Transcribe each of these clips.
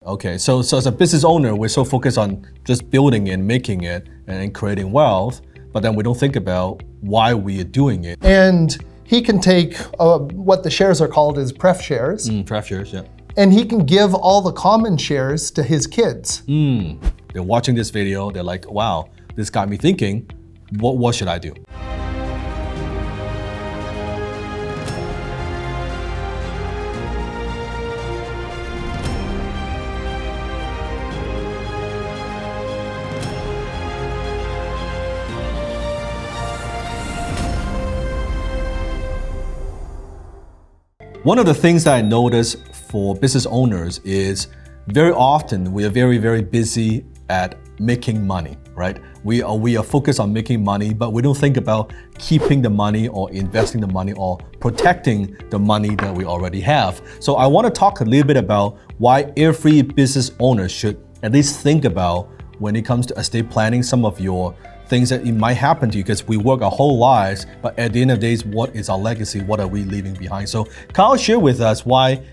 Okay. So as a business owner, we're so focused on just building and making it and creating wealth, but then we don't think about why we are doing it. And he can take what the shares are called is pref shares. Pref shares, yeah. And he can give all the common shares to his kids. They're watching this video, they're like, wow, this got me thinking, what should I do? One of the things that I notice for business owners is very often we are very, very busy at making money, right? We are focused on making money, but we don't think about keeping the money or investing the money or protecting the money that we already have. So I want to talk a little bit about why every business owner should at least think about when it comes to estate planning, some of your things that it might happen to you, because we work our whole lives, but at the end of the day, what is our legacy? What are we leaving behind? So Kyle, share with us why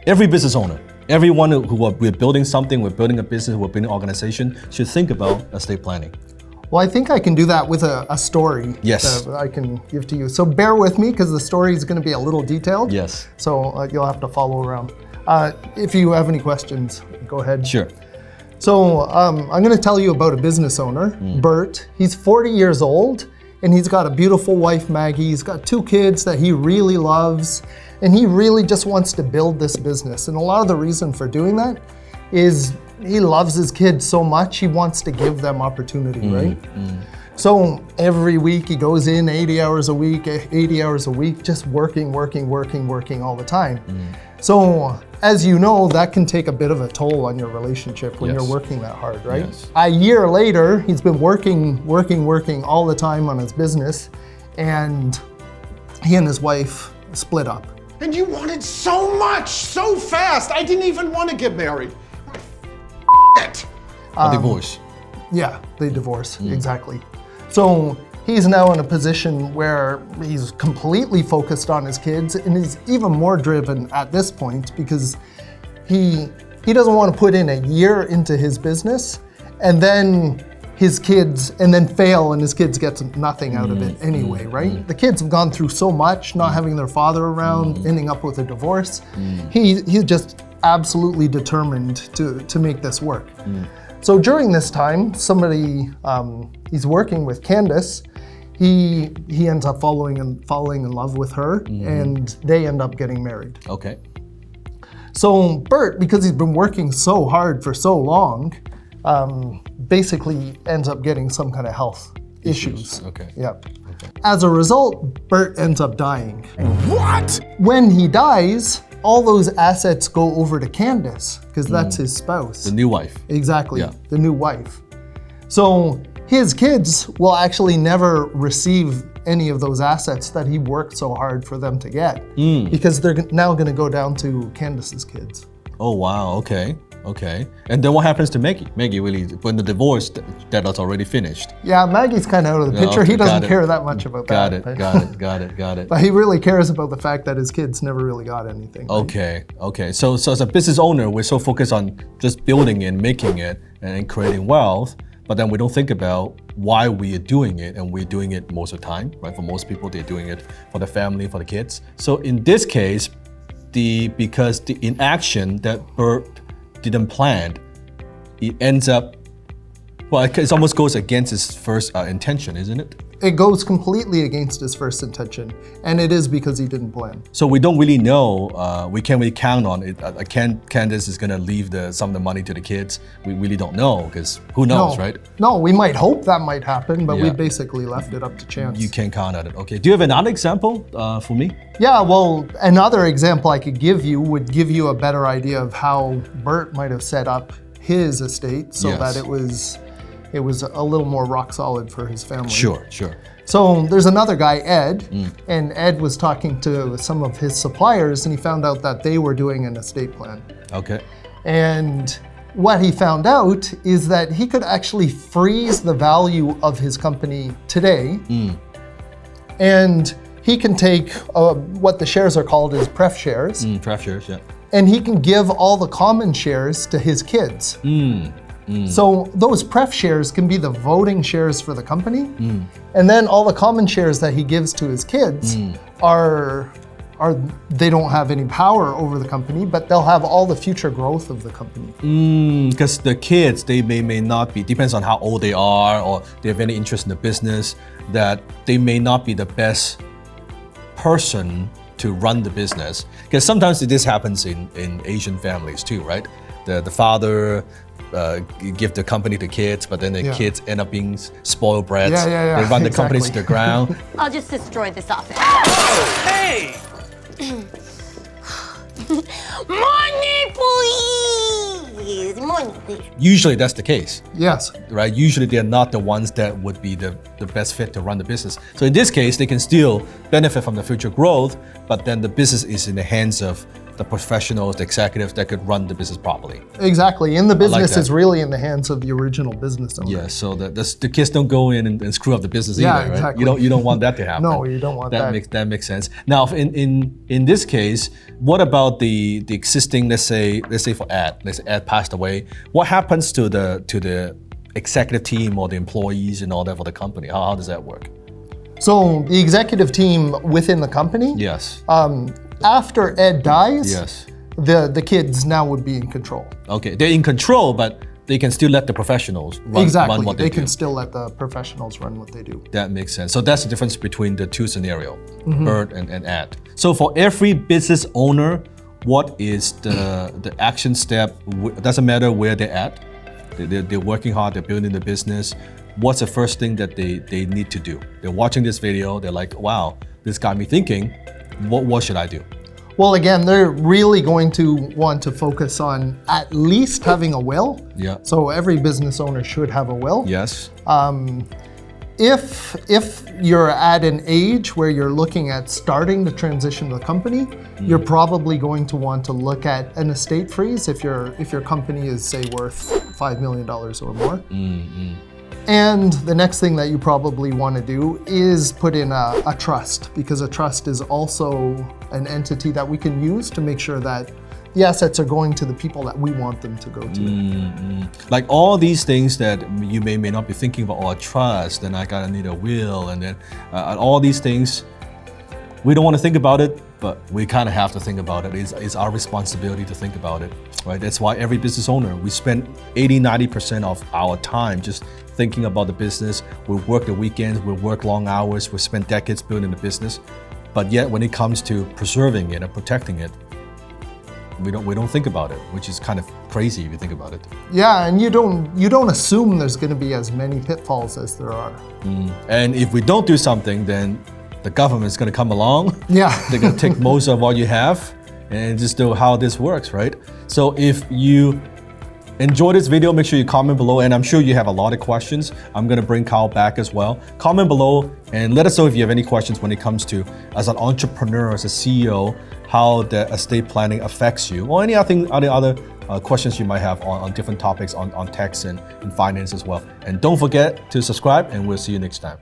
every business owner, everyone we're building something, we're building a business, we're building an organization, should think about estate planning. Well, I think I can do that with a story that I can give to you. So bear with me, because the story is going to be a little detailed. Yes. So you'll have to follow around. If you have any questions, go ahead. Sure. So I'm going to tell you about a business owner, Bert. He's 40 years old, and he's got a beautiful wife, Maggie. He's got 2 kids that he really loves, and he really just wants to build this business. And a lot of the reason for doing that is he loves his kids so much, he wants to give them opportunity, right? So every week he goes in 80 hours a week, just working all the time. So as you know, that can take a bit of a toll on your relationship when you're working that hard, right? Yes. A year later, he's been working all the time on his business, and he and his wife split up. And you wanted so much, so fast. I didn't even want to get married. It. A divorce. Yeah, they divorced, exactly. So he's now in a position where he's completely focused on his kids, and he's even more driven at this point because he doesn't want to put in a year into his business and then fail and his kids get nothing out of it anyway, right? The kids have gone through so much, not having their father around, ending up with a divorce. He's just absolutely determined to make this work. So during this time, he's working with Candace. He ends up falling in love with her, and they end up getting married. Okay. So Bert, because he's been working so hard for so long, basically ends up getting some kind of health issues. Okay. Yeah. Okay. As a result, Bert ends up dying. What? When he dies, all those assets go over to Candace, because that's his spouse. The new wife. Exactly, Yeah. the new wife. So his kids will actually never receive any of those assets that he worked so hard for them to get, because they're now going to go down to Candace's kids. Oh, wow. Okay. Okay. And then what happens to Maggie? Maggie really, when the divorce, that was already finished. Yeah, Maggie's kind of out of the picture. Okay, he doesn't care that much about got that. Got it. But he really cares about the fact that his kids never really got anything. Right? Okay. So as a business owner, we're so focused on just building and making it and creating wealth, but then we don't think about why we are doing it, and we're doing it most of the time, right? For most people, they're doing it for the family, for the kids. So in this case, because the inaction that Bert didn't plan, it ends up, well, it almost goes against his first intention, isn't it? It goes completely against his first intention, and it is because he didn't plan. So we don't really know, we can't really count on it. Candace is gonna leave some of the money to the kids. We really don't know, because who knows, right? No, we might hope that might happen, but we basically left it up to chance. You can't count on it. Okay. Do you have another example for me? Yeah, well, another example I could give you would give you a better idea of how Bert might have set up his estate so that it was a little more rock solid for his family. Sure. So there's another guy, Ed, and Ed was talking to some of his suppliers, and he found out that they were doing an estate plan. Okay. And what he found out is that he could actually freeze the value of his company today, and he can take what the shares are called is pref shares. Pref shares, yeah. and he can give all the common shares to his kids. So those pref shares can be the voting shares for the company, and then all the common shares that he gives to his kids are they don't have any power over the company, but they'll have all the future growth of the company. Because the kids, they may not be, depends on how old they are or they have any interest in the business, that they may not be the best person to run the business. Because sometimes this happens in Asian families too, right? The father give the company to kids, but then the kids end up being spoiled brats. They run the companies to the ground. I'll just destroy this office. Hey! Money, please! Money, please. Usually that's the case, Yes. right? Usually they're not the ones that would be the best fit to run the business. So in this case, they can still benefit from the future growth, but then the business is in the hands of the professionals, the executives that could run the business properly. Exactly. And the business that. is really in the hands of the original business owner. Yeah, so the kids don't go in and screw up the business Yeah, either, right? exactly. You don't want that to happen. No, you don't want that. That makes sense. Now, in this case, what about the existing? Let's say for Ed, let's say Ed passed away. What happens to the executive team or the employees and all that for the company? How does that work? So the executive team within the company, Yes. after Ed dies, Yes. the kids now would be in control. Okay, they're in control, but they can still let the professionals run what they do. They can still let the professionals run what they do. That makes sense. So that's the difference between the two scenarios, Bert and Ed. So for every business owner, what is the action step? Doesn't matter where they're at. They're working hard, they're building the business. What's the first thing that they need to do? They're watching this video, they're like, wow, this got me thinking, what should I do? Well, again, they're really going to want to focus on at least having a will. Yeah. So every business owner should have a will. Yes. If you're at an age where you're looking at starting to transition the company, you're probably going to want to look at an estate freeze if your company is, say, worth $5 million or more. And the next thing that you probably want to do is put in a trust, because a trust is also an entity that we can use to make sure that the assets are going to the people that we want them to go to. Like all these things that you may not be thinking about, or a trust, and I gotta need a will, and then all these things, we don't want to think about it, but we kind of have to think about it. It's our responsibility to think about it, right? That's why every business owner, we spend 80-90% of our time just thinking about the business. We work the weekends, we work long hours, we spend decades building the business, but yet when it comes to preserving it and protecting it, we don't think about it, which is kind of crazy if you think about it. Yeah, and you don't assume there's going to be as many pitfalls as there are. And if we don't do something, then the government's going to come along. Yeah. They're going to take most of what you have and just know how this works, right? So if you enjoy this video, make sure you comment below, and I'm sure you have a lot of questions. I'm going to bring Kyle back as well. Comment below and let us know if you have any questions when it comes to, as an entrepreneur, as a CEO, how the estate planning affects you, or any other questions you might have on different topics on tax and finance as well. And don't forget to subscribe, and we'll see you next time.